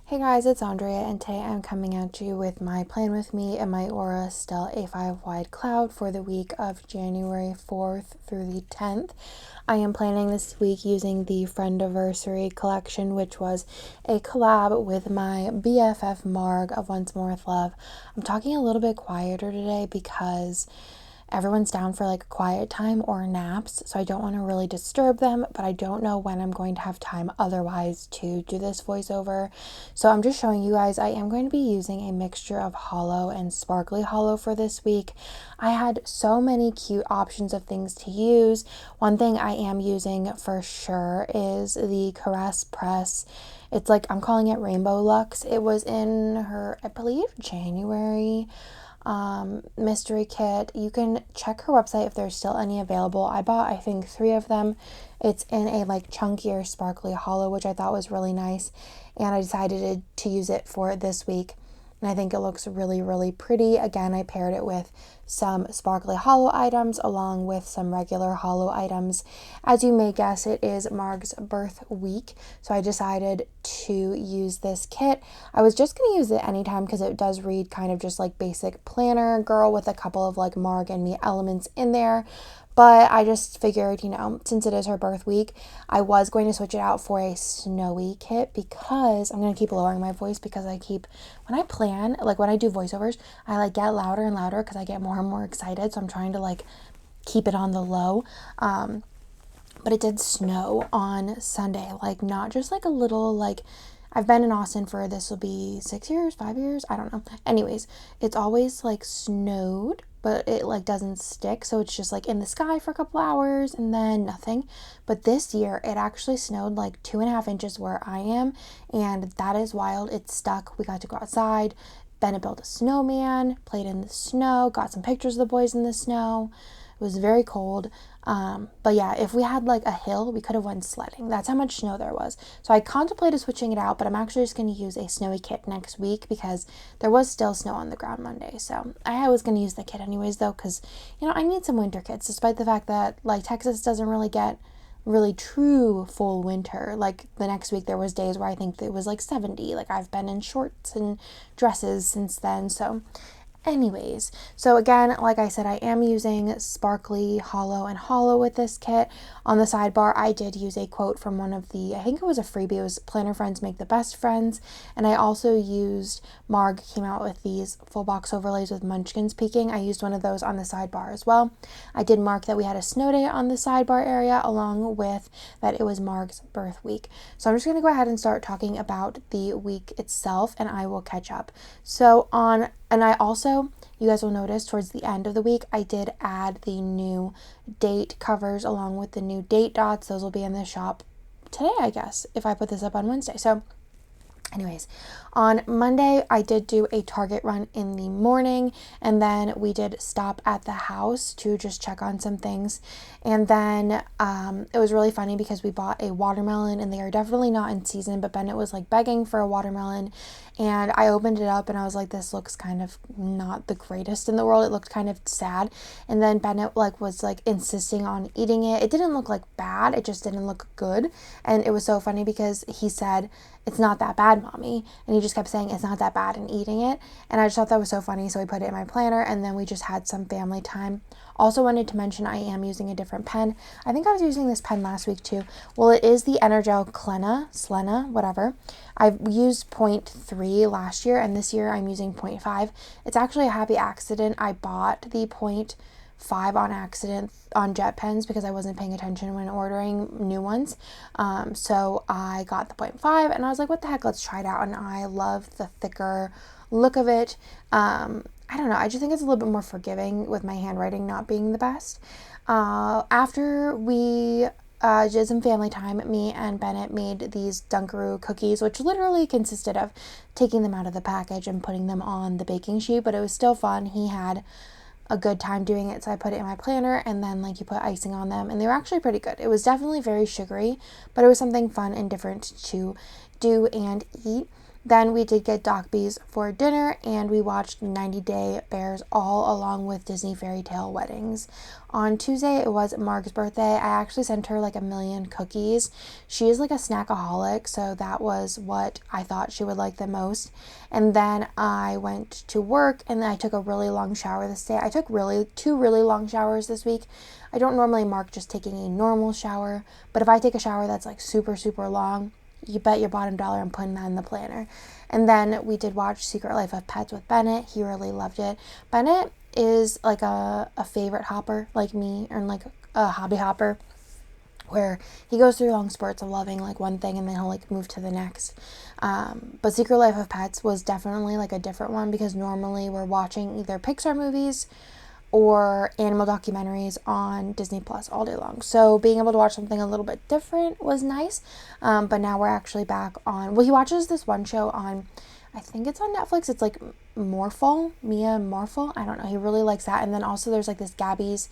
Hey guys, it's Andrea, and today I'm coming at you with my plan with me and my Aura Stella A5 wide cloud for the week of January 4th through the 10th. I am planning this week using the Friendaversary collection, which was a collab with my BFF Marg of Once More with Love. I'm talking a little bit quieter today because everyone's down for like a quiet time or naps, so I don't want to really disturb them, but I don't know when I'm going to have time otherwise to do this voiceover. So I'm just showing you guys I am going to be using a mixture of hollow and sparkly hollow for this week. I had so many cute options of things to use. One thing I am using for sure is the Caress Press. It's like, I'm calling it Rainbow Luxe. It was in her, I believe, January mystery kit. You can check her website if there's still any available. I bought, I think, 3 of them. It's in a like chunkier sparkly hollow, which I thought was really nice, and I decided to use it for this week, and I think it looks really, really pretty. Again, I paired it with some sparkly hollow items along with some regular hollow items. As you may guess, it is Marg's birth week, so I decided to use this kit. I was just going to use it anytime because it does read kind of just like basic planner girl with a couple of like Marg and me elements in there. But I just figured, since it is her birth week, I was going to switch it out for a snowy kit because I'm going to keep lowering my voice because when I plan, like when I do voiceovers, I like get louder and louder because I get more and more excited. So I'm trying to like keep it on the low. But it did snow on Sunday, like not just like a little, like I've been in Austin for, this will be 6 years, 5 years, I don't know. Anyways, it's always like snowed, but it like doesn't stick. So it's just like in the sky for a couple hours and then nothing. But this year it actually snowed like 2.5 inches where I am. And that is wild. It stuck. We got to go outside. Bennett built a snowman, played in the snow, got some pictures of the boys in the snow. It was very cold. But yeah, if we had like a hill, we could have went sledding. That's how much snow there was. So I contemplated switching it out, but I'm actually just going to use a snowy kit next week because there was still snow on the ground Monday. So I was going to use the kit anyways though, because, I need some winter kits, despite the fact that like Texas doesn't really get really true full winter. Like the next week there was days where I think it was like 70. Like I've been in shorts and dresses since then. So anyways, so again, like I said, I am using sparkly, hollow, and hollow with this kit. On the sidebar, I did use a quote from one of the, I think it was a freebie, it was Planner Friends Make the Best Friends, and I also used, Marg came out with these full box overlays with munchkins peeking. I used one of those on the sidebar as well. I did mark that we had a snow day on the sidebar area, along with that it was Marg's birth week. So I'm just going to go ahead and start talking about the week itself, and I will catch up. And I also, you guys will notice towards the end of the week, I did add the new date covers along with the new date dots. Those will be in the shop today, I guess, if I put this up on Wednesday. So anyways, on Monday, I did do a Target run in the morning, and then we did stop at the house to just check on some things. And then it was really funny because we bought a watermelon, and they are definitely not in season, but Bennett was like begging for a watermelon, and I opened it up and I was like, this looks kind of not the greatest in the world. It looked kind of sad. And then Bennett was insisting on eating it. It didn't look like bad, it just didn't look good. And it was so funny because he said, "It's not that bad, mommy," and he just kept saying it's not that bad and eating it. And I just thought that was so funny, so we put it in my planner, and then we just had some family time. Also wanted to mention I am using a different pen. I think I was using this pen last week too. Well, it is the Energel Slena, whatever. I've used 0.3 last year, and this year I'm using 0.5. It's actually a happy accident. I bought the 0.5 on accident on jet pens because I wasn't paying attention when ordering new ones. So I got the 0.5 and I was like, what the heck, let's try it out. And I love the thicker look of it. I don't know, I just think it's a little bit more forgiving with my handwriting not being the best. After we did some family time, me and Bennett made these Dunkaroo cookies, which literally consisted of taking them out of the package and putting them on the baking sheet, but it was still fun. He had a good time doing it, so I put it in my planner, and then you put icing on them, and they were actually pretty good. It was definitely very sugary, but it was something fun and different to do and eat. Then we did get Doc Bees for dinner, and we watched 90 Day Bears all along with Disney Fairy Tale Weddings. On Tuesday, it was Marg's birthday. I actually sent her like a million cookies. She is like a snackaholic, so that was what I thought she would like the most. And then I went to work, and then I took a really long shower this day. I took two really long showers this week. I don't normally mark just taking a normal shower, but if I take a shower that's like super, super long, you bet your bottom dollar I'm putting that in the planner. And then we did watch Secret Life of Pets with Bennett. He really loved it. Bennett is like a favorite hopper like me, or like a hobby hopper, where he goes through long spurts of loving like one thing and then he'll like move to the next. But Secret Life of Pets was definitely like a different one, because normally we're watching either Pixar movies or animal documentaries on Disney Plus all day long. So being able to watch something a little bit different was nice. But now we're actually back on, well, he watches this one show on, I think it's on Netflix. It's like Mia Morphle. I don't know. He really likes that. And then also there's like this Gabby's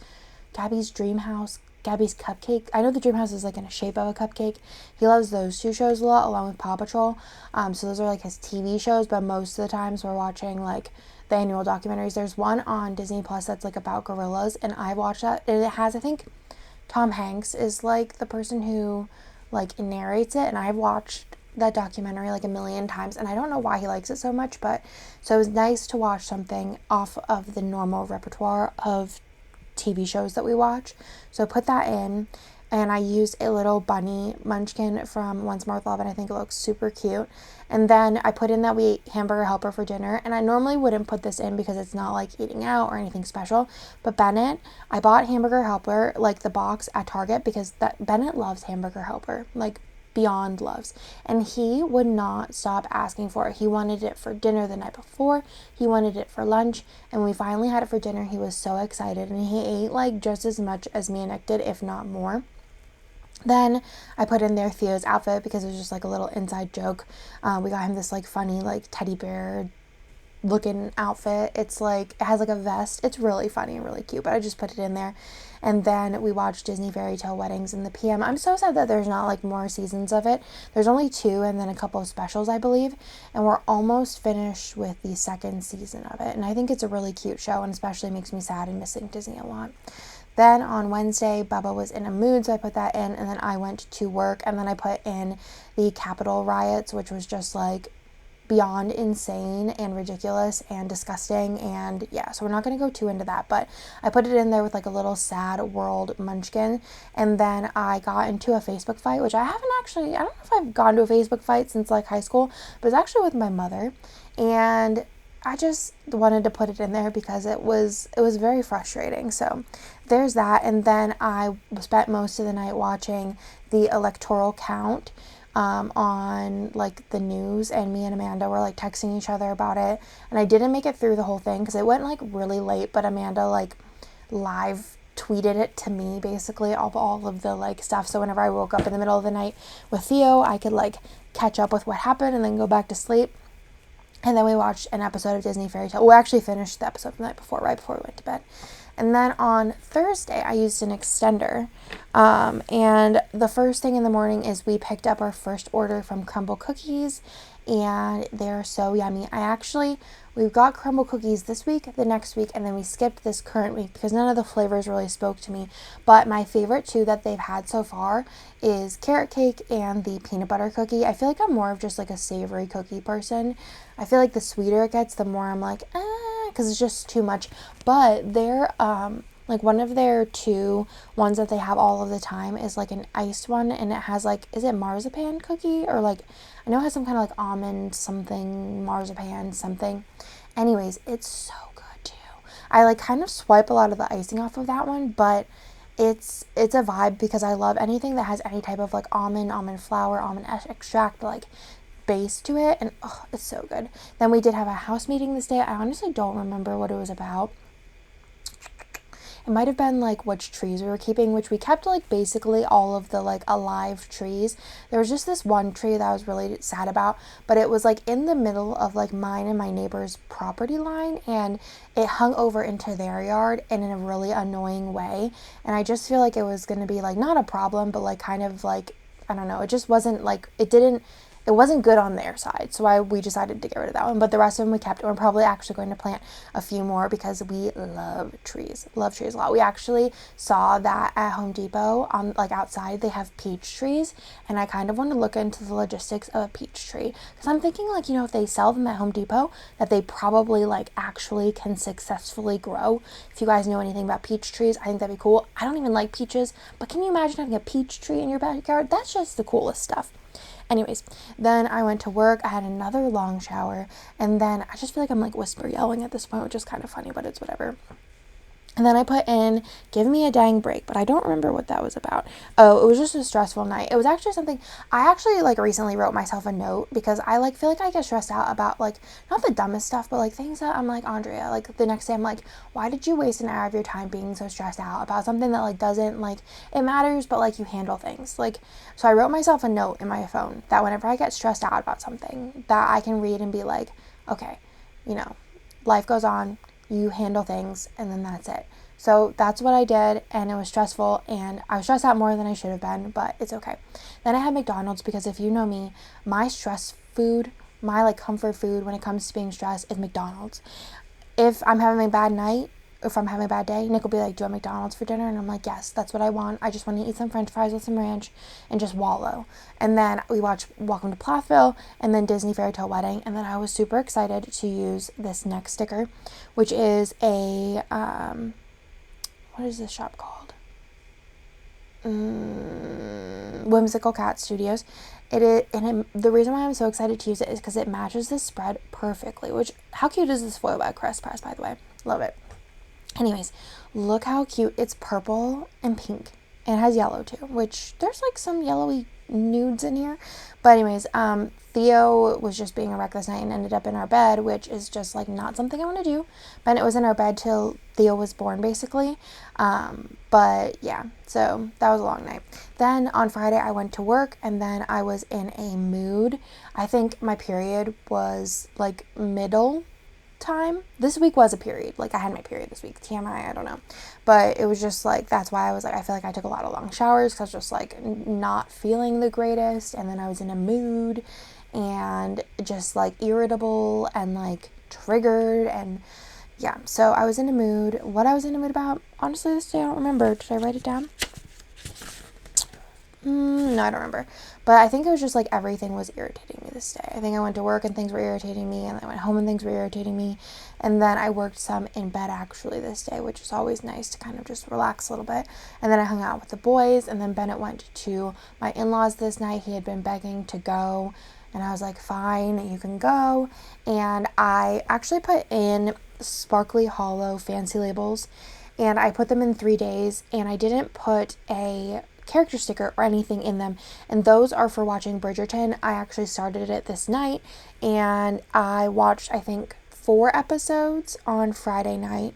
Dream House, Gabby's Cupcake. I know the Dream House is like in a shape of a cupcake. He loves those two shows a lot, along with Paw Patrol. So those are like his TV shows, but most of the times we're watching like the annual documentaries. There's one on Disney Plus that's like about gorillas, and I watched that, and it has, I think Tom Hanks is like the person who like narrates it, and I've watched that documentary like a million times, and I don't know why he likes it so much, but so it was nice to watch something off of the normal repertoire of TV shows that we watch. So I put that in, and I used a little bunny munchkin from Once More with Love, and I think it looks super cute. And then I put in that we ate Hamburger Helper for dinner, and I normally wouldn't put this in because it's not like eating out or anything special, but Bennett, I bought Hamburger Helper, like the box at Target, because Bennett loves Hamburger Helper, like beyond loves, and he would not stop asking for it. He wanted it for dinner the night before, he wanted it for lunch, and when we finally had it for dinner, he was so excited, and he ate like just as much as me and Nick did, if not more. Then I put in there Theo's outfit because it was just like a little inside joke. We got him this like funny like teddy bear looking outfit. It's like, it has like a vest. It's really funny and really cute, but I just put it in there. And then we watched Disney Fairy Tale Weddings in the PM. I'm so sad that there's not like more seasons of it. There's only 2 and then a couple of specials, I believe. And we're almost finished with the 2nd season of it. And I think it's a really cute show, and especially makes me sad and missing Disney a lot. Then on Wednesday, Bubba was in a mood, so I put that in, and then I went to work, and then I put in the Capitol riots, which was just like beyond insane and ridiculous and disgusting, and yeah, so we're not going to go too into that, but I put it in there with like a little sad world munchkin. And then I got into a Facebook fight, which I don't know if I've gone to a Facebook fight since like high school, but it's actually with my mother, and I just wanted to put it in there because it was very frustrating. So there's that. And then I spent most of the night watching the electoral count on like the news, and me and Amanda were like texting each other about it. And I didn't make it through the whole thing because it went like really late, but Amanda like live tweeted it to me basically of all of the like stuff. So whenever I woke up in the middle of the night with Theo, I could like catch up with what happened and then go back to sleep. And then we watched an episode of Disney Fairy Tale. We actually finished the episode the night before, right before we went to bed. And then on Thursday, I used an extender. And the first thing in the morning is we picked up our first order from Crumble Cookies, and they're so yummy. We've got Crumble Cookies this week, the next week, and then we skipped this current week because none of the flavors really spoke to me. But my favorite 2 that they've had so far is carrot cake and the peanut butter cookie. I feel like I'm more of just like a savory cookie person. I feel like the sweeter it gets, the more I'm like, because it's just too much. But they're like one of their 2 ones that they have all of the time is like an iced one, and it has like, is it marzipan cookie, or like, I know it has some kind of like almond something, marzipan something. Anyways, it's so good too. I like kind of swipe a lot of the icing off of that one, but it's a vibe because I love anything that has any type of like almond flour, almond extract, like base to it, and oh, it's so good. Then we did have a house meeting this day. I honestly don't remember what it was about. It might have been like which trees we were keeping, which we kept like basically all of the like alive trees. There was just this one tree that I was really sad about, but it was like in the middle of like mine and my neighbor's property line, and it hung over into their yard and in a really annoying way. And I just feel like it was going to be like not a problem, but like kind of like, I don't know, it just wasn't like, it didn't it wasn't good on their side. So we decided to get rid of that one. But the rest of them we kept, and we're probably actually going to plant a few more because we love trees a lot. We actually saw that at Home Depot on like outside they have peach trees, and I kind of want to look into the logistics of a peach tree because I'm thinking like, if they sell them at Home Depot, that they probably like actually can successfully grow. If you guys know anything about peach trees, I think that'd be cool. I don't even like peaches, but can you imagine having a peach tree in your backyard? That's just the coolest stuff. Anyways, then I went to work. I had another long shower, and then I just feel like I'm like whisper yelling at this point, which is kind of funny, but it's whatever. And then I put in, give me a dang break, but I don't remember what that was about. Oh, it was just a stressful night. It was actually something, I actually like recently wrote myself a note because I like feel like I get stressed out about like, not the dumbest stuff, but like things that I'm like, Andrea, like the next day I'm like, why did you waste an hour of your time being so stressed out about something that like doesn't like, it matters, but like you handle things. Like, so I wrote myself a note in my phone that whenever I get stressed out about something that I can read and be like, okay, life goes on. You handle things, and then that's it. So that's what I did, and it was stressful, and I was stressed out more than I should have been, but it's okay. Then I had McDonald's because if you know me, my stress food, my like comfort food when it comes to being stressed is McDonald's. If I'm having a bad night, if I'm having a bad day, Nick will be like, do you want McDonald's for dinner? And I'm like, yes, that's what I want. I just want to eat some french fries with some ranch and just wallow. And then we watched Welcome to Plathville and then Disney Fairy Tale Wedding. And then I was super excited to use this next sticker, which is a, what is this shop called? Whimsical Cat Studios. The reason why I'm so excited to use it is because it matches this spread perfectly, which, how cute is this foil by Crest Press, by the way? Love it. Anyways, look how cute. It's purple and pink. And it has yellow too, which there's like some yellowy nudes in here. But anyways, Theo was just being a wreck this night and ended up in our bed, which is just like not something I want to do. Bennett was in our bed till Theo was born, basically. But yeah, so that was a long night. Then on Friday I went to work, and then I was in a mood. I think my period was like middle time. This week was a period. Like I had my period this week. TMI, I don't know. But it was just like, that's why I was like, I feel like I took a lot of long showers because I was just like not feeling the greatest. And then I was in a mood and just like irritable and like triggered. And yeah, so I was in a mood. What I was in a mood about, honestly, this day I don't remember. Did I write it down? No, I don't remember. But I think it was just like everything was irritating me this day. I think I went to work and things were irritating me, and I went home and things were irritating me. And then I worked some in bed actually this day, which is always nice to kind of just relax a little bit. And then I hung out with the boys, and then Bennett went to my in-laws this night. He had been begging to go, and I was like, fine, you can go. And I actually put in sparkly hollow fancy labels, and I put them in 3 days, and I didn't put a character sticker or anything in them, and those are for watching Bridgerton. I actually started it this night, and I watched I think 4 episodes on Friday night,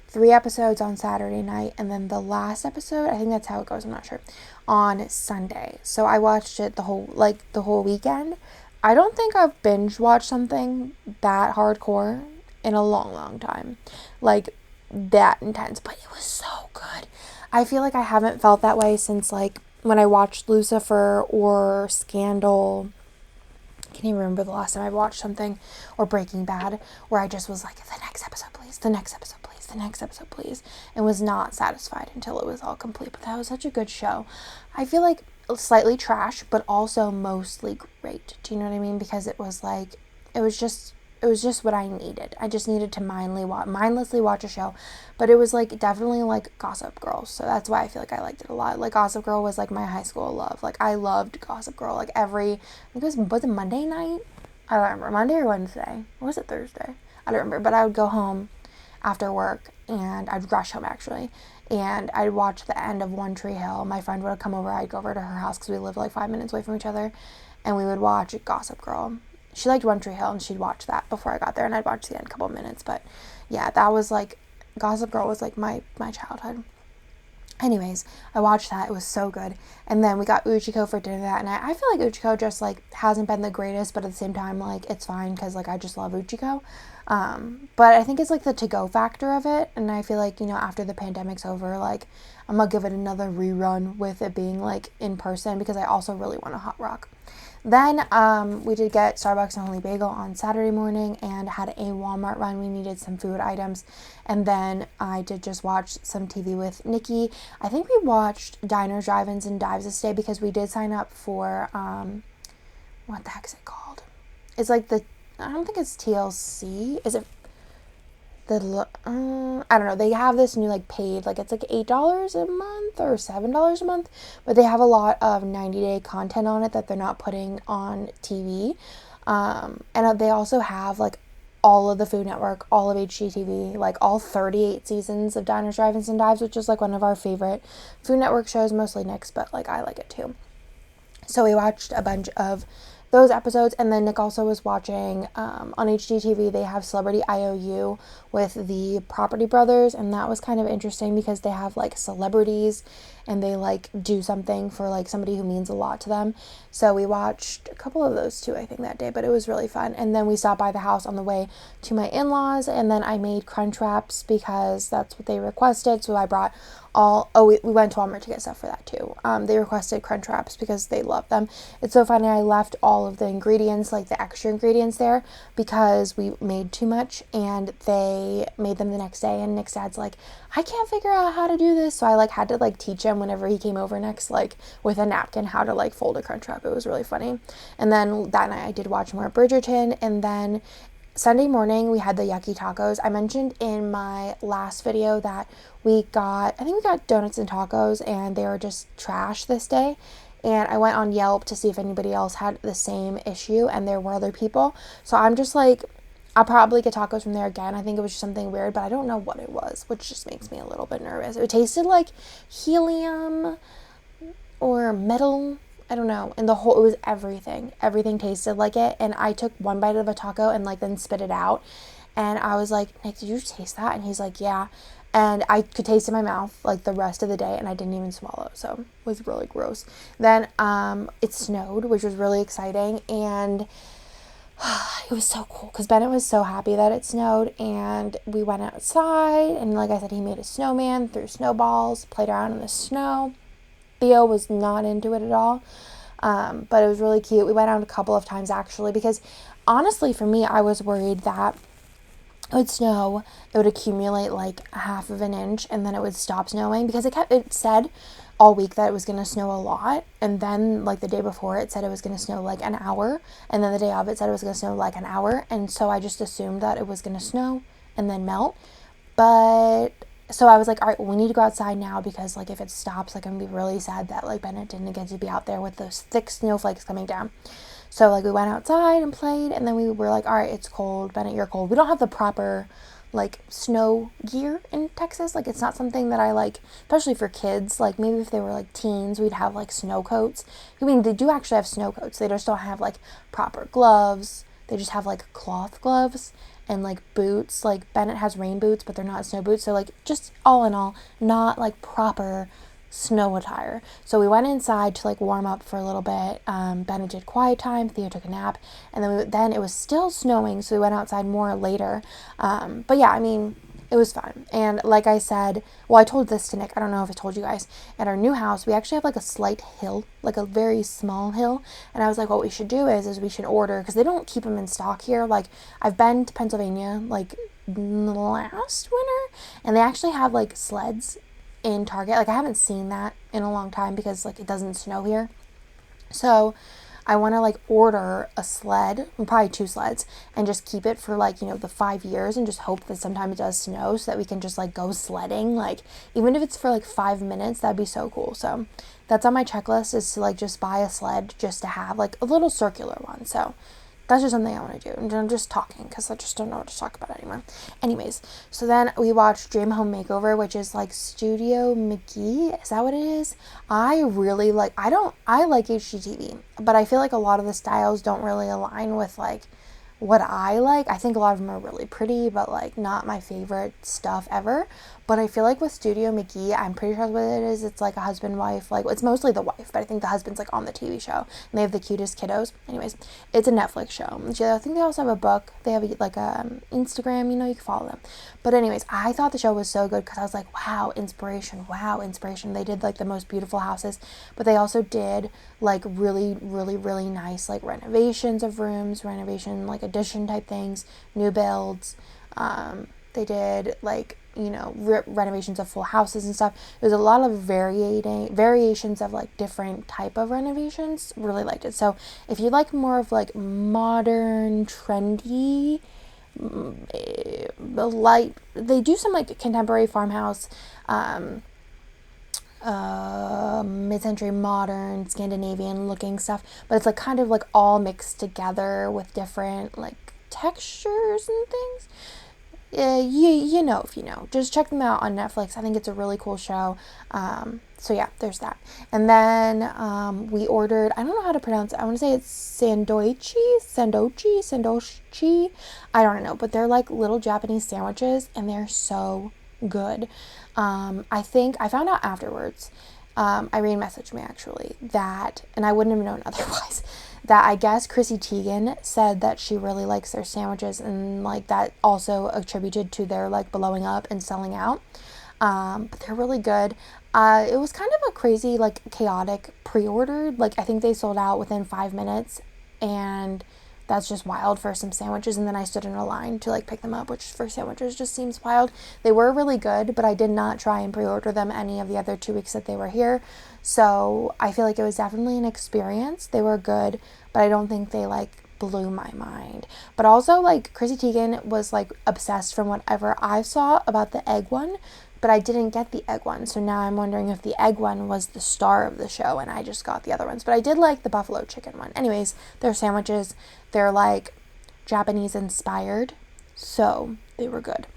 3 episodes on Saturday night, and then the last episode, I think that's how it goes, I'm not sure, on Sunday. So I watched it the whole weekend. I don't think I've binge watched something that hardcore in a long time, like that intense, but it was so good. I feel like I haven't felt that way since like when I watched Lucifer or Scandal. I can't even remember the last time I watched something, or Breaking Bad, where I just was like, the next episode please, the next episode please, the next episode please, and was not satisfied until it was all complete. But that was such a good show. I feel like slightly trash, but also mostly great. Do you know what I mean? Because it was like, it was just what I needed. I just needed to mindlessly watch a show. But it was like definitely like Gossip Girl. So that's why I feel like I liked it a lot. Like Gossip Girl was like my high school love. Like I loved Gossip Girl. Like I think was it Monday night? I don't remember. Monday or Wednesday? Or was it Thursday? I don't remember. But I would go home after work, and I'd rush home actually. And I'd watch the end of One Tree Hill. My friend would come over. I'd go over to her house because we lived like 5 minutes away from each other. And we would watch Gossip Girl. She liked One Tree Hill, and she'd watch that before I got there, and I'd watch the end a couple of minutes. But yeah, that was like, Gossip Girl was like my childhood. Anyways, I watched that. It was so good. And then we got Uchiko for dinner that night. I feel like Uchiko just like hasn't been the greatest, but at the same time, like it's fine because like I just love Uchiko. But I think it's like the to-go factor of it. And I feel like, after the pandemic's over, like I'm gonna give it another rerun with it being like in person, because I also really want to Hot Rock. Then we did get Starbucks and Holy Bagel on Saturday morning and had a Walmart run. We needed some food items. And then I did just watch some TV with Nikki. I think we watched Diners, Drive-Ins, and Dives this day because we did sign up for, what the heck is it called? It's like I don't think it's TLC. Is it I don't know. They have this new like paid, like it's like $8 a month or $7 a month, but they have a lot of 90-day content on it that they're not putting on TV. And they also have like all of the Food Network, all of HGTV, like all 38 seasons of Diners, Drive-Ins, and Dives, which is like one of our favorite Food Network shows, mostly Nick's, but like I like it too. So we watched a bunch of those episodes, and then Nick also was watching on HGTV. They have Celebrity IOU with the Property Brothers, and that was kind of interesting because they have like celebrities and they like do something for like somebody who means a lot to them. So we watched a couple of those too, I think, that day, but it was really fun. And then we stopped by the house on the way to my in-laws, and then I made crunch wraps because that's what they requested. So I brought we went to Walmart to get stuff for that too. They requested crunch wraps because they love them. It's so funny, I left all of the ingredients, like the extra ingredients there because we made too much, and they made them the next day, and Nick's dad's like, I can't figure out how to do this. So I like had to like teach him whenever he came over next, like with a napkin, how to like fold a crunch wrap. It was really funny. And then that night I did watch more Bridgerton, and then Sunday morning we had the yucky tacos. I mentioned in my last video that we got donuts and tacos, and they were just trash this day. And I went on Yelp to see if anybody else had the same issue, and there were other people. So I'm just like, I'll probably get tacos from there again. I think it was just something weird, but I don't know what it was, which just makes me a little bit nervous. It tasted like helium or metal. I don't know. And it was everything. Everything tasted like it. And I took one bite of a taco and like then spit it out. And I was like, Nick, did you taste that? And he's like, yeah. And I could taste it in my mouth like the rest of the day, and I didn't even swallow. So it was really gross. Then it snowed, which was really exciting. And it was so cool because Bennett was so happy that it snowed, and we went outside, and like I said, he made a snowman, threw snowballs, played around in the snow. Theo was not into it at all, but it was really cute. We went out a couple of times actually because honestly for me, I was worried that it would snow, it would accumulate like a half of an inch, and then it would stop snowing because it said all week that it was going to snow a lot, and then like the day before it said it was going to snow like an hour, and then the day of it said it was going to snow like an hour, and so I just assumed that it was going to snow and then melt. But so I was like, all right, well, we need to go outside now because like if it stops, like I'm gonna be really sad that like Bennett didn't get to be out there with those thick snowflakes coming down. So like we went outside and played, and then we were like, all right, it's cold, Bennett, you're cold. We don't have the proper like snow gear in Texas. Like it's not something that I like, especially for kids. Like maybe if they were like teens, we'd have like snow coats. I mean, they do actually have snow coats. They just don't have like proper gloves. They just have like cloth gloves and like boots. Like Bennett has rain boots, but they're not snow boots. So like just all in all, not like proper snow attire. So we went inside to like warm up for a little bit. Bennett did quiet time. Theo took a nap, and then it was still snowing, so we went outside more later. But yeah, I mean, it was fun. And like I said, well, I told this to Nick, I don't know if I told you guys, at our new house we actually have like a slight hill, like a very small hill, and I was like, what we should do is we should order, because they don't keep them in stock here. Like I've been to Pennsylvania like last winter, and they actually have like sleds in Target. Like I haven't seen that in a long time because like it doesn't snow here. So I want to like order a sled, probably 2 sleds, and just keep it for like, you know, the 5 years, and just hope that sometime it does snow so that we can just like go sledding. Like even if it's for like 5 minutes, that'd be so cool. So that's on my checklist, is to like just buy a sled just to have like a little circular one. So that's just something I want to do. And I'm just talking because I just don't know what to talk about anymore. Anyways, so then we watched Dream Home Makeover, which is like Studio McGee. Is that what it is? I really like, I like HGTV, but I feel like a lot of the styles don't really align with like what I like. I think a lot of them are really pretty, but like not my favorite stuff ever. But I feel like with Studio McGee, I'm pretty sure what it is. It's like a husband wife, like it's mostly the wife, but I think the husband's like on the TV show and they have the cutest kiddos. Anyways, it's a Netflix show. I think they also have a book. They have like a Instagram, you can follow them. But anyways, I thought the show was so good because I was like, wow, inspiration. They did like the most beautiful houses, but they also did like really, really, really nice like renovations of rooms, like addition type things, new builds. They did like renovations of full houses and stuff. There's a lot of variations of like different type of renovations. Really liked it. So if you like more of like modern, trendy, like they do some like contemporary farmhouse, mid-century modern Scandinavian looking stuff, but it's like kind of like all mixed together with different like textures and things. You know if you know. Just check them out on Netflix. I think it's a really cool show. So yeah, there's that. And then we ordered, I don't know how to pronounce it. I want to say it's sandochi. I don't know, but they're like little Japanese sandwiches and they're so good. I think I found out afterwards. Irene messaged me actually that, and I wouldn't have known otherwise, that I guess Chrissy Teigen said that she really likes their sandwiches and like that also attributed to their like blowing up and selling out. But they're really good. It was kind of a crazy, like chaotic pre-order. Like I think they sold out within 5 minutes and that's just wild for some sandwiches. And then I stood in a line to like pick them up, which for sandwiches just seems wild. They were really good, but I did not try and pre-order them any of the other 2 weeks that they were here. So I feel like it was definitely an experience. They were good, but I don't think they like blew my mind. But also like Chrissy Teigen was like obsessed from whatever I saw about the egg one, but I didn't get the egg one. So now I'm wondering if the egg one was the star of the show and I just got the other ones. But I did like the buffalo chicken one. Anyways, they're sandwiches. They're like Japanese inspired. So they were good.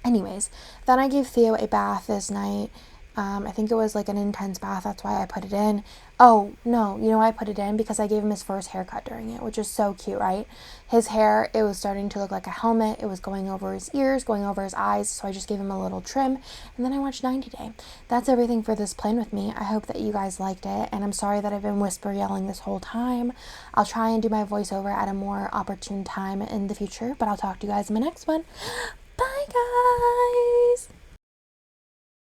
Anyways, then I gave Theo a bath this night. I think it was like an intense bath. That's why I put it in. Oh, no. You know why I put it in? Because I gave him his first haircut during it, which is so cute, right? His hair, it was starting to look like a helmet. It was going over his ears, going over his eyes. So I just gave him a little trim. And then I watched 90 Day. That's everything for this plan with me. I hope that you guys liked it. And I'm sorry that I've been whisper yelling this whole time. I'll try and do my voiceover at a more opportune time in the future. But I'll talk to you guys in my next one.